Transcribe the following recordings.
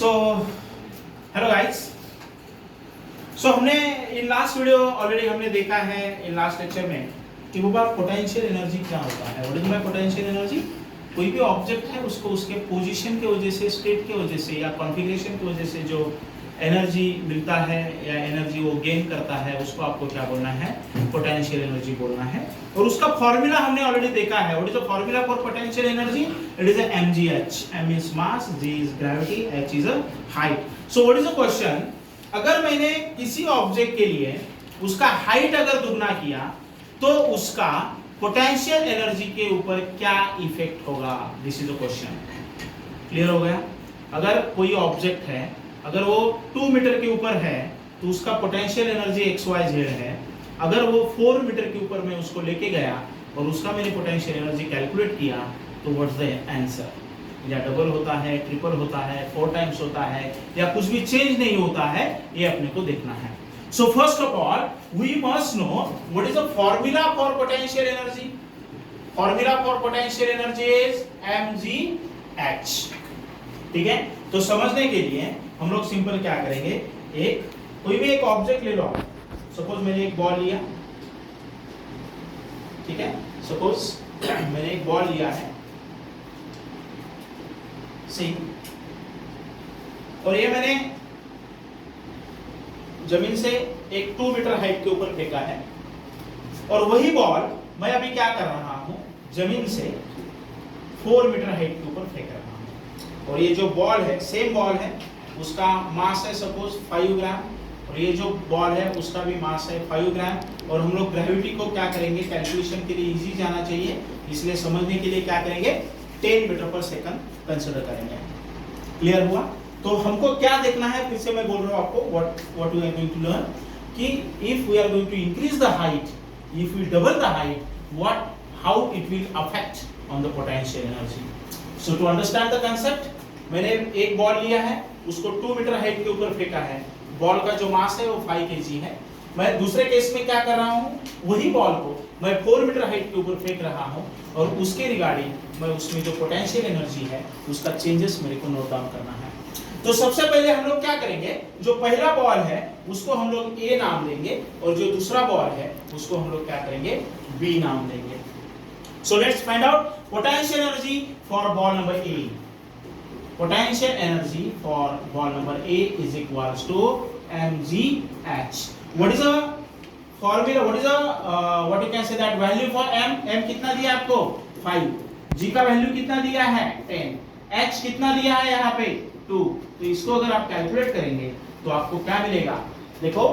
So hello guys. सो हमने in last video already हमने देखा है इन लास्ट लेक्चर में कि वो बात पोटेंशियल एनर्जी क्या होता है। What is my potential energy? कोई भी ऑब्जेक्ट है उसको उसके पोजीशन की वजह से, स्टेट की वजह से या कॉन्फ़िगरेशन की वजह से जो एनर्जी मिलता है या एनर्जी वो गेन करता है उसको आपको क्या बोलना है? पोटेंशियल एनर्जी बोलना है। और उसका फॉर्मूला हमने ऑलरेडी देखा है। What is the formula for potential energy? It is mgh. m is mass, g is gravity, h is a height. So what is the question? अगर मैंने किसी ऑब्जेक्ट के लिए उसका हाइट अगर दुगना किया तो उसका पोटेंशियल एनर्जी के ऊपर क्या इफेक्ट होगा? This is the question. Clear हो गया? अगर कोई ऑब्जेक्ट है, अगर वो 2 मीटर के ऊपर है तो उसका पोटेंशियल एनर्जी XYZ है। अगर वो 4 मीटर के ऊपर मैं उसको लेके गया और उसका मैंने पोटेंशियल एनर्जी कैलकुलेट किया तो व्हाट्स द आंसर? या डबल होता है, ट्रिपल होता है, 4 टाइम्स होता है या कुछ भी चेंज नहीं होता है, ये अपने को देखना है। So first of all we must know what is the formula for potential energy. Formula for potential energy is mgh। ठीक है, तो समझने के लिए हम लोग सिंपल क्या करेंगे, एक कोई भी एक ऑब्जेक्ट ले लो। सपोज मैंने एक बॉल लिया, ठीक है, सपोज मैंने एक बॉल लिया है सी, और ये मैंने जमीन से एक 2 मीटर हाइट के ऊपर फेंका है और वही बॉल मैं अभी क्या कर रहा हूं, जमीन से 4 मीटर हाइट के ऊपर फेंक रहा हूं। और ये जो बॉल है, सेम बॉल है, उसका मास है सपोज 5 ग्राम और ये जो बॉल है उसका भी मास है 5 ग्राम। और हम लोग ग्रेविटी को क्या करेंगे, कैलकुलेशन के लिए इजी जाना चाहिए, इसलिए समझने के लिए क्या करेंगे, 10 मीटर पर सेकंड कंसीडर करेंगे। क्लियर हुआ? तो हमको क्या देखना है, फिर से मैं बोल रहा हूं आपको what we are going to learn कि if we are going to increase the height, if we double the height, what how it will affect on the potential energy. So to understand the concept, मैंने एक ball लिया है, उसको 2 metre height के ऊपर फेंका है, बॉल का जो मास है वो 5 kg है। मैं दूसरे केस में क्या कर रहा हूं, वही बॉल को मैं 4 मीटर हाइट के ऊपर फेंक रहा हूं और उसके रिगार्डिंग मैं उसमें जो पोटेंशियल एनर्जी है उसका चेंजेस मेरे को नोट डाउन करना है। तो सबसे पहले हम लोग क्या करेंगे, जो पहला बॉल है उसको हम लोग A नाम देंगे और जो दूसरा बॉल है उसको हम लोग क्या करेंगे, B नाम देंगे। So let's find out potential energy for ball number A. Potential energy for ball number A is equals to mgh. What is the formula? What is the what you can say that value for m? M कितना दिया आपको 5, g का value कितना दिया है 10, h कितना दिया है यहाँ पे 2। तो इसको अगर आप कैलकुलेट करेंगे तो आपको क्या मिलेगा, देखो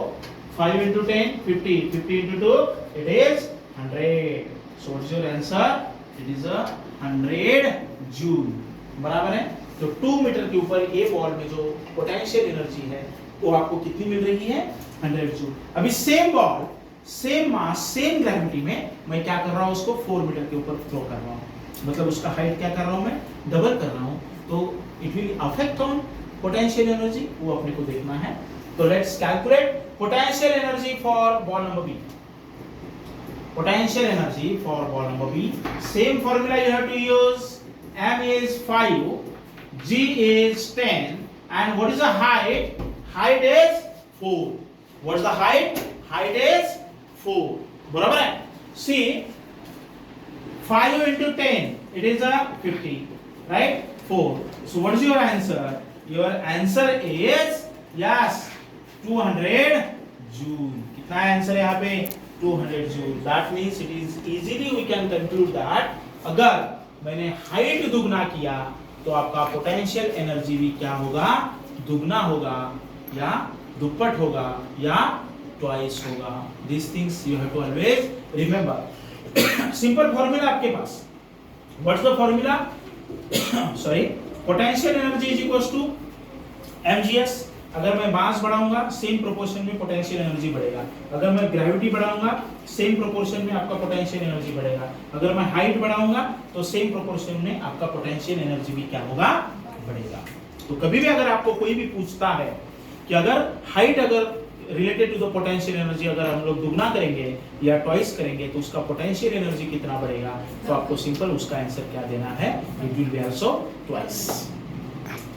5 into 10 50, 50 into 2 it is 100. So what is your answer? It is a 100 joule. बराबर है? तो 2 मीटर के ऊपर ए बॉल में जो पोटेंशियल एनर्जी है वो आपको कितनी मिल रही है, 100 जूल। अभी same ball, same mass, same gravity में मैं क्या कर रहा हूं, उसको 4 मीटर के ऊपर थ्रो कर रहा हूं, मतलब उसका हाइट क्या कर रहा हूं, मैं डबल कर रहा हूं। तो it will affect on potential energy, वो अपने को देखना है। तो let's calculate potential energy for ball number B. Potential energy for ball number B, same formula you have to use. m is 5, g is 10, and what is the height? Height is 4. What is the height? Height is 4. बराबर है? See, 5 into 10, it is a 50, right? 4. So what is your answer? Your answer is yes, 200 joule. कितना answer है यहाँ पे? 200 joule. That means it is easily we can conclude that अगर मैंने height दुगना किया तो आपका पोटेंशियल एनर्जी भी क्या होगा, दुगना होगा या दुप्पट होगा या ट्वाइस होगा। This things you have to always remember. Simple formula आपके पास, what's the formula, sorry, potential energy is equals to mgh। अगर मैं मास बढ़ाऊंगा सेम प्रोपोर्शन में पोटेंशियल एनर्जी बढ़ेगा, अगर मैं ग्रेविटी बढ़ाऊंगा सेम प्रोपोर्शन में आपका पोटेंशियल एनर्जी बढ़ेगा, अगर मैं हाइट बढ़ाऊंगा तो सेम प्रोपोर्शन में आपका पोटेंशियल एनर्जी भी क्या होगा, बढ़ेगा। तो कभी भी अगर आपको कोई भी पूछता है कि अगर हाइट अगर related to the potential energy अगर हम लोग दुगना करेंगे या ट्वाइस करेंगे तो उसका पोटेंशियल एनर्जी कितना बढ़ेगा, तो आपको सिंपल उसका आंसर क्या देना है, it will be also twice.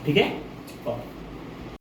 ठीक है?